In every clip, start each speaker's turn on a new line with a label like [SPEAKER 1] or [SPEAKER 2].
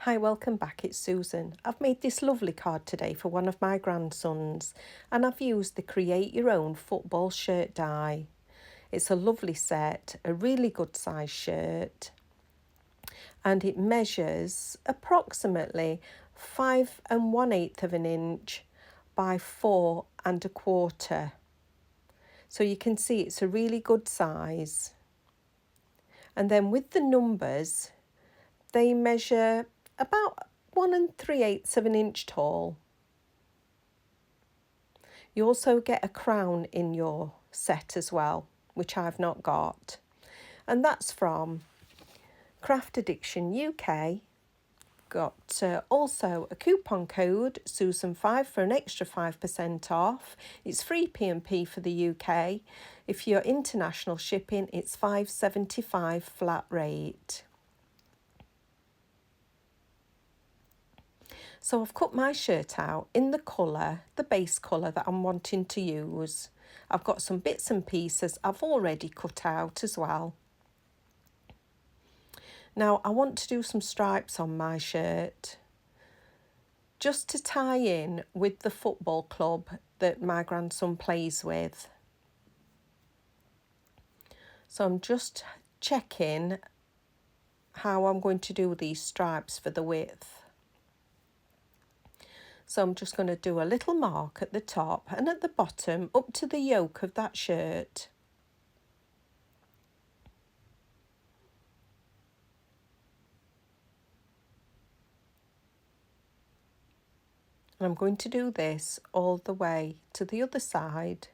[SPEAKER 1] Hi, welcome back, it's Susan. I've made this lovely card today for one of my grandsons and I've used the Create Your Own football shirt die. It's a lovely set, a really good size shirt, and it measures approximately 5 1/8 of an inch by 4 1/4. So you can see it's a really good size. And then with the numbers, they measure about 1 3/8 of an inch tall. You also get a crown in your set as well, which I've not got. And that's from Craftaddictionuk. Got also a coupon code, susan5, for an extra 5% off. It's free P&P for the UK. If you're international shipping, it's £5.75 flat rate. So I've cut my shirt out in the colour, the base colour that I'm wanting to use. I've got some bits and pieces I've already cut out as well. Now I want to do some stripes on my shirt, just to tie in with the football club that my grandson plays with. So I'm just checking how I'm going to do these stripes for the width. So I'm just going to do a little mark at the top and at the bottom up to the yoke of that shirt. And I'm going to do this all the way to the other side.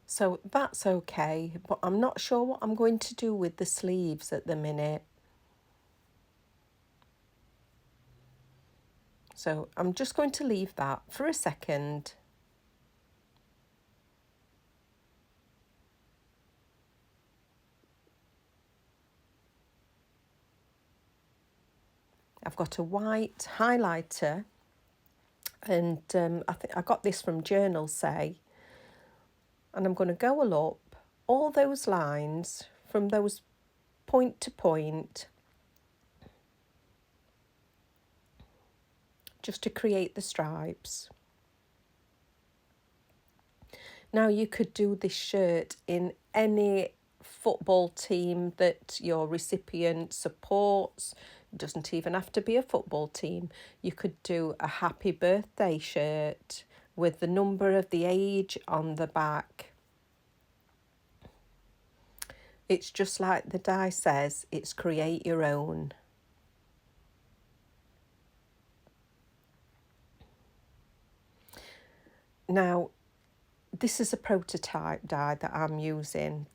[SPEAKER 1] So that's okay, but I'm not sure what I'm going to do with the sleeves at the minute. So I'm just going to leave that for a second. I've got a white highlighter, and I think I got this from Journal Say, and I'm going to go up all those lines from those point to point, just to create the stripes. Now you could do this shirt in any football team that your recipient supports. It doesn't even have to be a football team. You could do a happy birthday shirt with the number of the age on the back. It's just like the die says, it's create your own. Now, this is a prototype die that I'm using,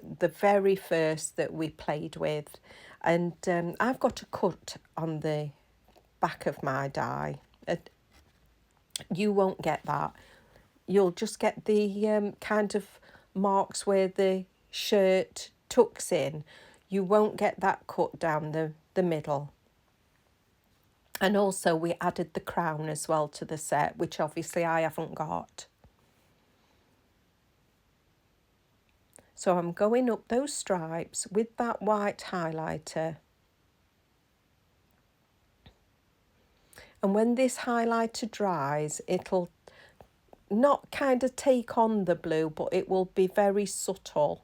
[SPEAKER 1] the very first that we played with. And I've got a cut on the back of my die. You won't get that. You'll just get the kind of marks where the shirt tucks in. You won't get that cut down the middle. And also we added the crown as well to the set, which obviously I haven't got. So I'm going up those stripes with that white highlighter. And when this highlighter dries, it'll not kind of take on the blue, but it will be very subtle.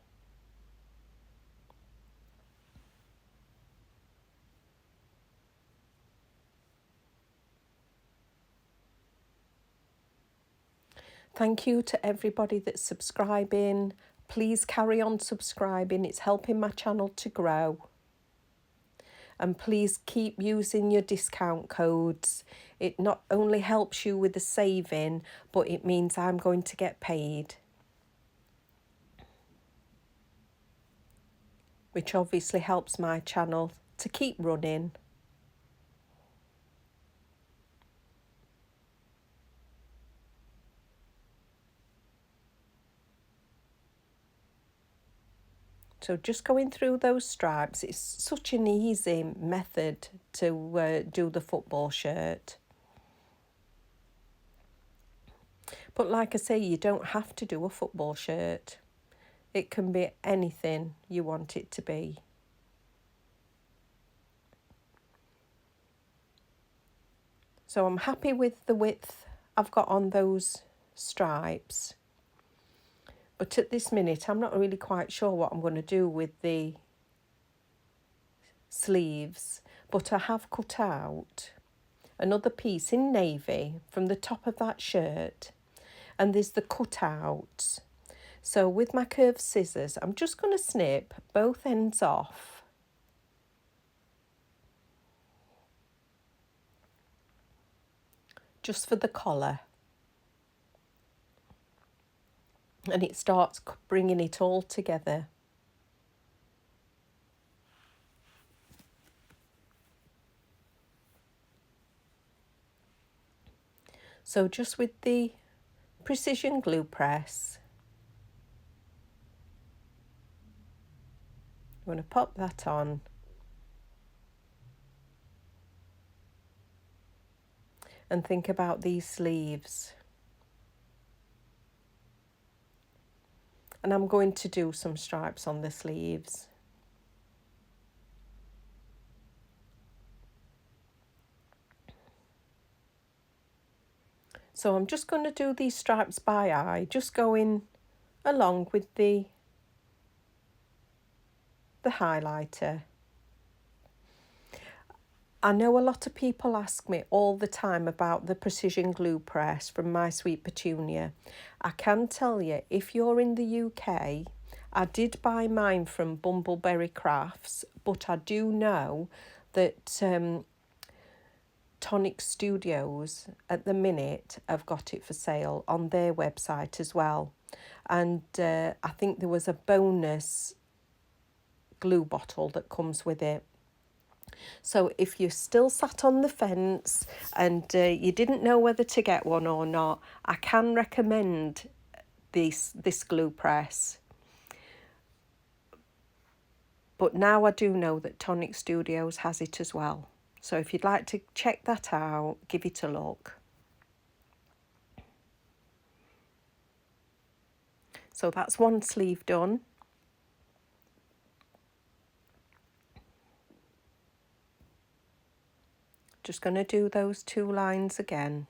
[SPEAKER 1] Thank you to everybody that's subscribing. Please carry on subscribing. It's helping my channel to grow. And please keep using your discount codes. It not only helps you with the saving, but it means I'm going to get paid, which obviously helps my channel to keep running. So just going through those stripes, it's such an easy method to do the football shirt. But like I say, you don't have to do a football shirt. It can be anything you want it to be. So I'm happy with the width I've got on those stripes. But at this minute, I'm not really quite sure what I'm going to do with the sleeves. But I have cut out another piece in navy from the top of that shirt. And there's the cutouts. So with my curved scissors, I'm just going to snip both ends off. Just for the collar. And it starts bringing it all together. So just with the precision glue press, I'm going to pop that on. And think about these sleeves. And I'm going to do some stripes on the sleeves. So I'm just going to do these stripes by eye, just going along with the highlighter. I know a lot of people ask me all the time about the precision glue press from My Sweet Petunia. I can tell you, if you're in the UK, I did buy mine from Bumbleberry Crafts, but I do know that Tonic Studios at the minute have got it for sale on their website as well. And I think there was a bonus glue bottle that comes with it. So if you're still sat on the fence and you didn't know whether to get one or not, I can recommend this glue press. But now I do know that Tonic Studios has it as well. So if you'd like to check that out, give it a look. So that's one sleeve done. Just going to do those two lines again.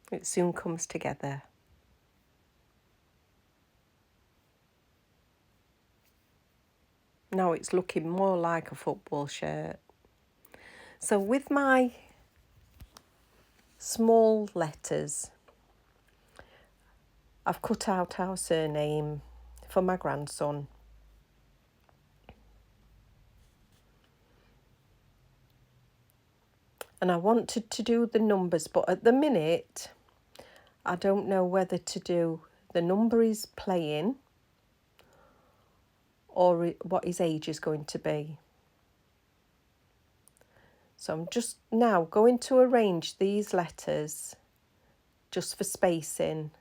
[SPEAKER 1] It soon comes together. Now it's looking more like a football shirt. So with my small letters, I've cut out our surname for my grandson. And I wanted to do the numbers, but at the minute, I don't know whether to do the number he's playing or what his age is going to be. So I'm just now going to arrange these letters just for spacing.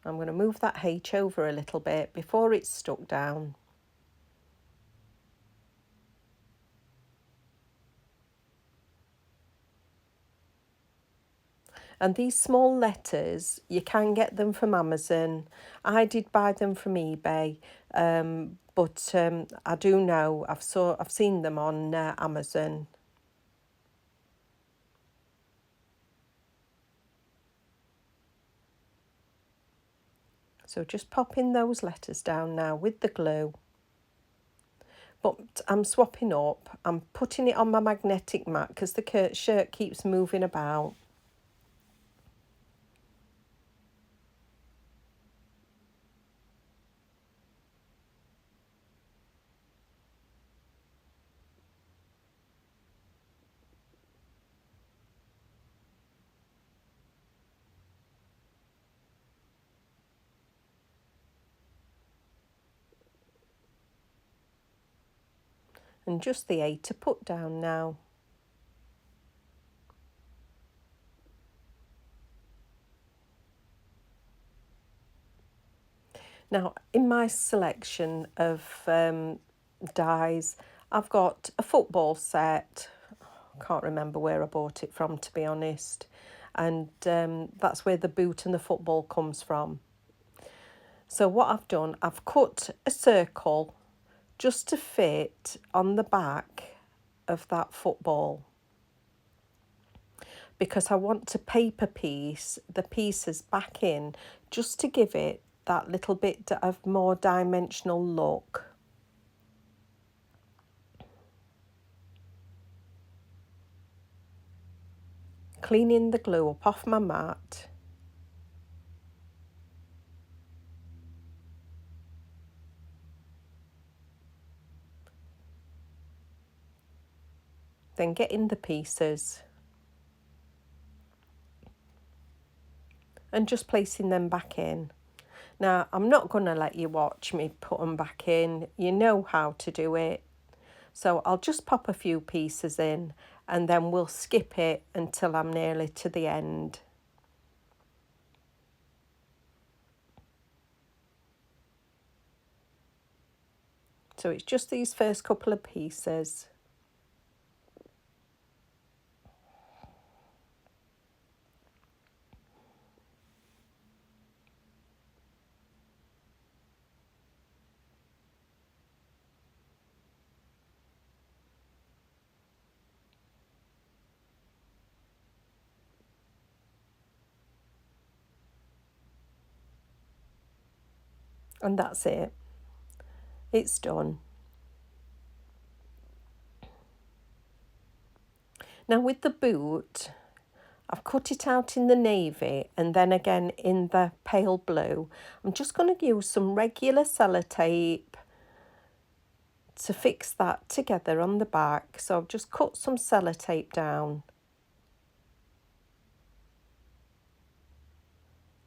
[SPEAKER 1] I'm going to move that H over a little bit before it's stuck down. And these small letters, you can get them from Amazon. I did buy them from eBay, but I do know I've seen them on Amazon. So just popping those letters down now with the glue. But I'm swapping up. I'm putting it on my magnetic mat because the shirt keeps moving about. and just the 8 to put down now. Now, in my selection of dies, I've got a football set. I can't remember where I bought it from, to be honest. And that's where the boot and the football comes from. So what I've done, I've cut a circle just to fit on the back of that football, because I want to paper piece the pieces back in just to give it that little bit of more dimensional look. Cleaning the glue up off my mat. Then getting the pieces and just placing them back in. Now, I'm not going to let you watch me put them back in. You know how to do it. So I'll just pop a few pieces in and then we'll skip it until I'm nearly to the end. So it's just these first couple of pieces. And that's it. It's done. Now with the boot, I've cut it out in the navy and then again in the pale blue. I'm just going to use some regular sellotape to fix that together on the back. So I've just cut some sellotape down,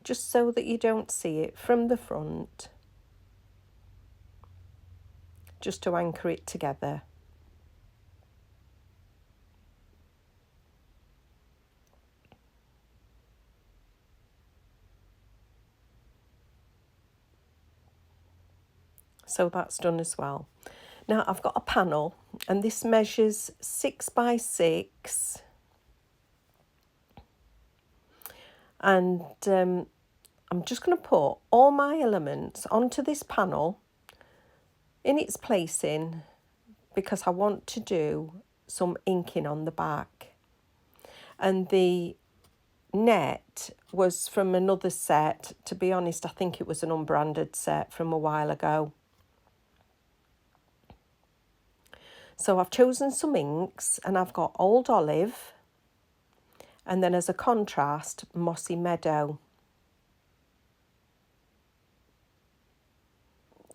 [SPEAKER 1] just so that you don't see it from the front, just to anchor it together. So that's done as well. Now I've got a panel and this measures 6 by 6, and I'm just going to put all my elements onto this panel in its placing because I want to do some inking on the back. And the net was from another set. To be honest, I think it was an unbranded set from a while ago. So I've chosen some inks and I've got Old Olive and then as a contrast, Mossy Meadow.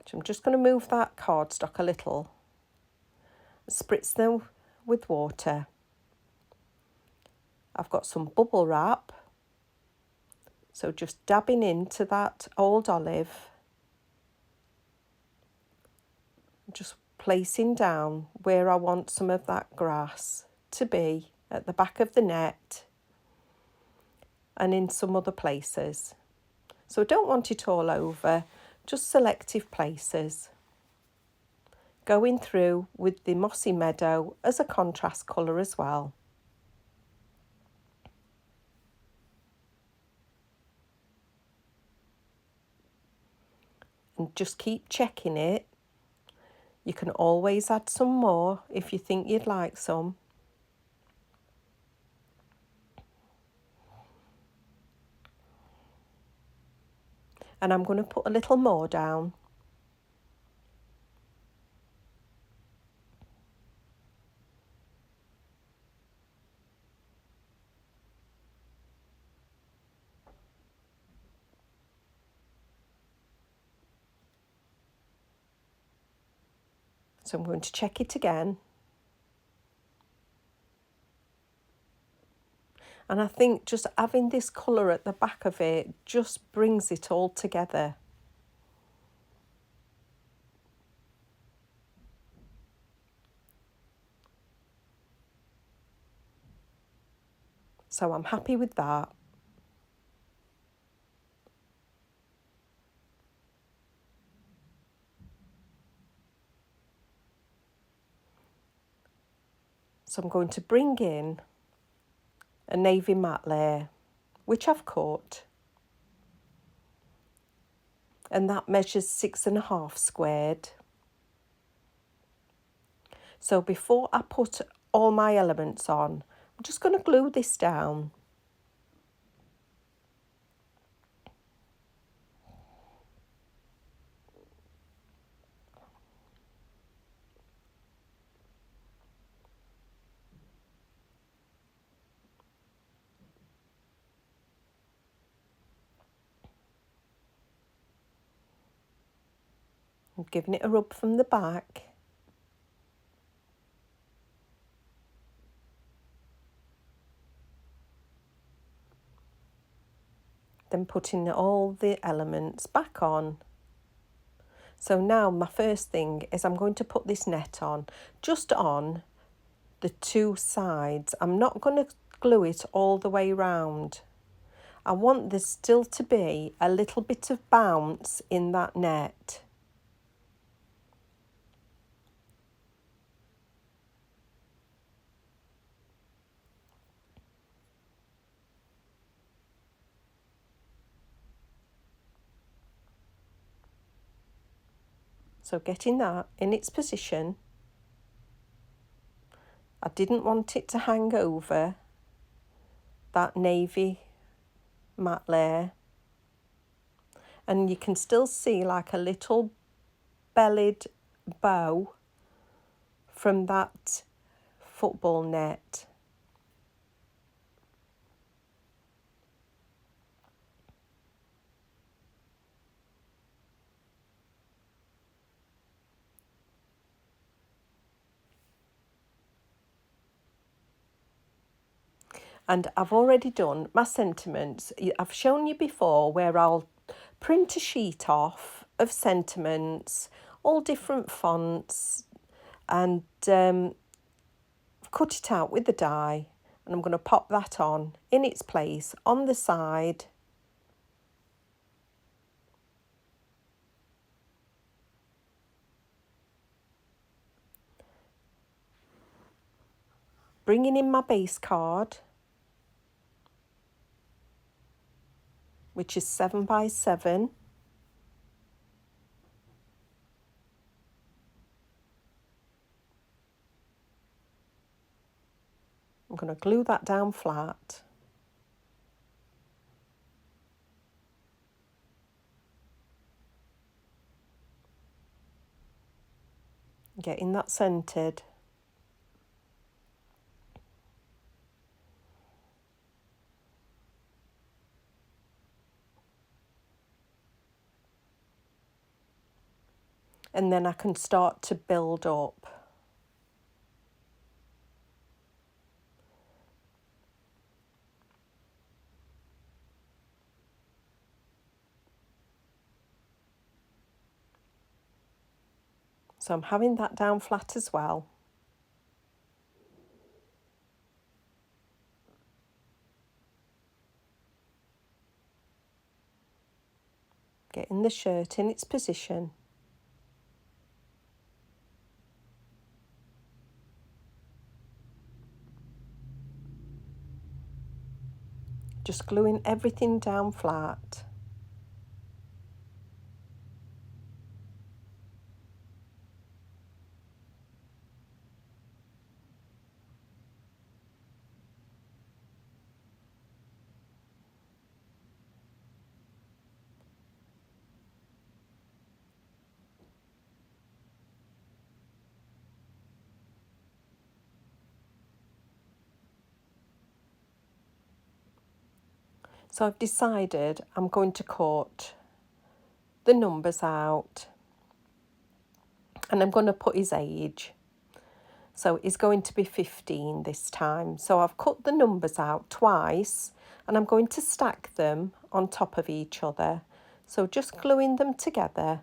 [SPEAKER 1] So I'm just going to move that cardstock a little, spritz them with water. I've got some bubble wrap, so just dabbing into that Old Olive, just placing down where I want some of that grass to be at the back of the net and in some other places. So I don't want it all over, just selective places. Going through with the Mossy Meadow as a contrast colour as well. And just keep checking it. You can always add some more if you think you'd like some. And I'm going to put a little more down. So I'm going to check it again. And I think just having this colour at the back of it just brings it all together. So I'm happy with that. So I'm going to bring in a navy matte layer, which I've cut, and that measures 6.5 squared. So before I put all my elements on, I'm just going to glue this down. I'm giving it a rub from the back. Then putting all the elements back on. So now my first thing is I'm going to put this net on, just on the two sides. I'm not going to glue it all the way round. I want there still to be a little bit of bounce in that net. So getting that in its position. I didn't want it to hang over that navy matte layer. And you can still see like a little bellied bow from that football net. And I've already done my sentiments. I've shown you before where I'll print a sheet off of sentiments, all different fonts, and cut it out with the die. And I'm going to pop that on in its place on the side. Bringing in my base card, which is 7 by 7. I'm going to glue that down flat. Getting that centred. And then I can start to build up. So I'm having that down flat as well. Getting the shirt in its position. Just gluing everything down flat. So I've decided I'm going to cut the numbers out, and I'm going to put his age. So he's going to be 15 this time. So I've cut the numbers out twice, and I'm going to stack them on top of each other. So just gluing them together.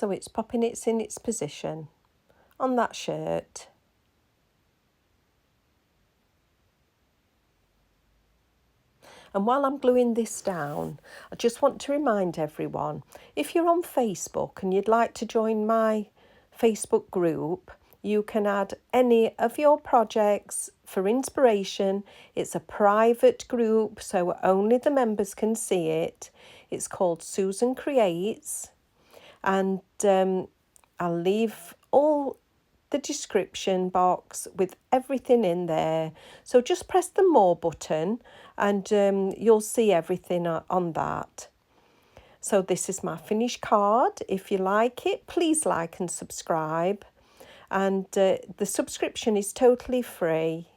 [SPEAKER 1] So it's popping it in its position on that shirt. And while I'm gluing this down, I just want to remind everyone, if you're on Facebook and you'd like to join my Facebook group, you can add any of your projects for inspiration. It's a private group, so only the members can see it. It's called Susan Creates, and I'll leave all the description box with everything in there. So just press the more button and you'll see everything on that. So this is my finished card. If you like it, please like and subscribe. And the subscription is totally free.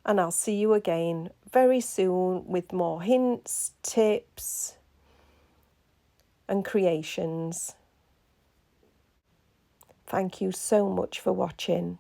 [SPEAKER 1] And I'll see you again very soon with more hints, tips and creations. Thank you so much for watching.